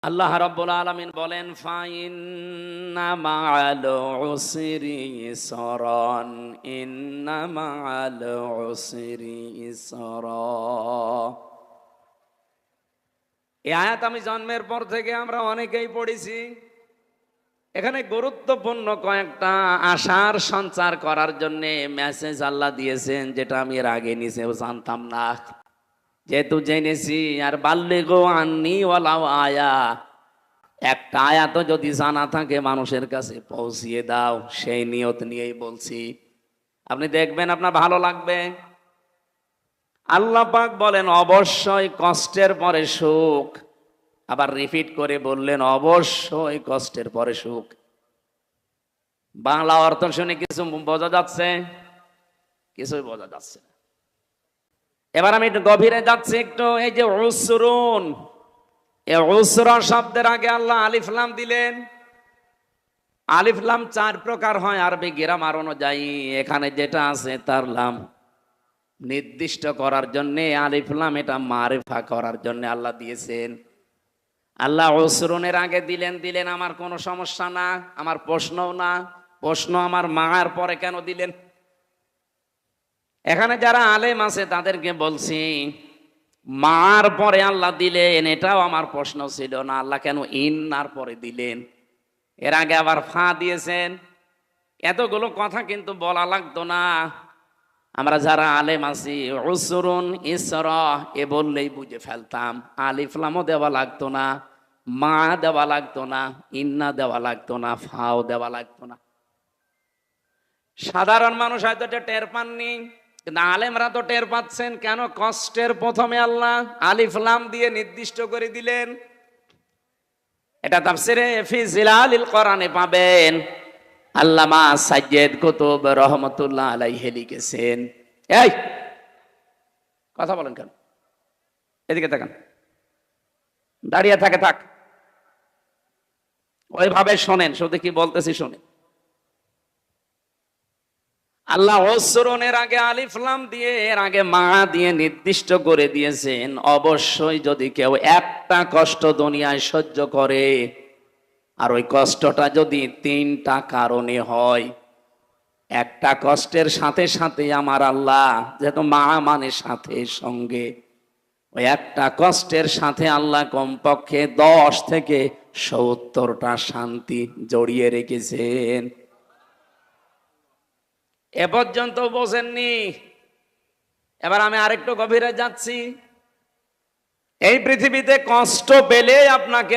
আল্লাহ রাব্বুল আলামিন বলেন ফাইন্না মাআল উসরি ইসরান ইন্না মাআল উসরি ইসরা। এই আয়াত আমি জন্মের পর থেকে আমরা অনেকেই পড়েছি। এখানে গুরুত্বপূর্ণ কয়েকটা আশার সঞ্চার করার জন্য মেসেজ আল্লাহ দিয়েছেন, যেটা আমি এর আগে নিজেও জানতাম না। যেহেতু জেনেছি, আর বাল্লিগু আন্নি ওয়ালাউ আয়া, একটা আয়াতও যদি জানা থাকে মানুষের কাছে পৌঁছিয়ে দাও, সেই নিয়ত নিয়েই বলছি। আপনি দেখবেন আপনার ভালো লাগবে। আল্লাহ পাক বলেন অবশ্যই কষ্টের পরে সুখ, আবার রিপিট করে বললেন অবশ্যই কষ্টের পরে সুখ। বাংলা অর্থ শুনে কিছু বোঝা যাচ্ছে? কিছুই বোঝা যাচ্ছে না। এবার আমি একটু গভীরে যাচ্ছি একটু। এই যে উসরুন, এই উসরা শব্দের আগে আল্লাহ আলিফ লাম দিলেন। আলিফ লাম 4 প্রকার হয় আরবি গ্রামার অনুযায়ী। এখানে যেটা আছে তার লাম নির্দিষ্ট করার জন্য, আলিফ লাম এটা মারিফা করার জন্য আল্লাহ দিয়েছেন। আল্লাহ উসরুনের আগে দিলেন আমার কোনো সমস্যা না, আমার প্রশ্নও না। প্রশ্ন আমার মার পরে কেন দিলেন? এখানে যারা আলেম আছে তাদেরকে বলছি, মার পরে আল্লাহ দিলেন, এটাও আমার প্রশ্ন ছিল না। আল্লাহ কেন ইন্নার পরে দিলেন? এর আগে আবার ফা দিয়েছেন। এতগুলো কথা কিন্তু বলা লাগতো না। আমরা যারা আলেম আছি, উসরুন ইসরা এ বললেই বুঝে ফেলতাম। আলিফ লামও দেওয়া লাগতো না, মা দেওয়া লাগতো না, ইন্না দেওয়া লাগতো না, ফাও দেওয়া লাগতো না। সাধারণ মানুষ হয়তো এটা টের পাননি, কিন্তু আলেমরা তো টের পাচ্ছেন। কেন কষ্টের প্রথমে আল্লাহ আলিফ লাম দিয়ে নির্দিষ্ট করে দিলেন? এটা তাফসিরে ফি জিলালিল কোরআনে পাবেন। আল্লামা সাইয়্যিদ কুতুব রহমাতুল্লাহ আলাইহি লিখেছেন। এই কথা বলেন কেন? এদিকে তাকান। দাঁড়িয়ে থাকে থাক, ওইভাবে শোনেন, শুধু কি বলতেছি শোনেন। আল্লাহ উসরুনের আগে আলিফ লাম দিয়ে, এর আগে মা দিয়ে নির্দিষ্ট করে দিয়েছেন অবশ্যই যদি কেউ একটা কষ্ট দুনিয়ায় সহ্য করে, আর ওই কষ্টটা যদি 3টা কারণে হয়, একটা কষ্টের সাথে সাথে আমার আল্লাহ, যেহেতু মা মানে সাথে সঙ্গে, ওই একটা কষ্টের সাথে আল্লাহ কমপক্ষে 10 থেকে 70টা শান্তি জড়িয়ে রেখেছেন। এ পর্যন্ত বোঝেননি? এবার আমি আরেকটু গভীরে যাচ্ছি। এই পৃথিবীতে কষ্ট পেলে আপনাকে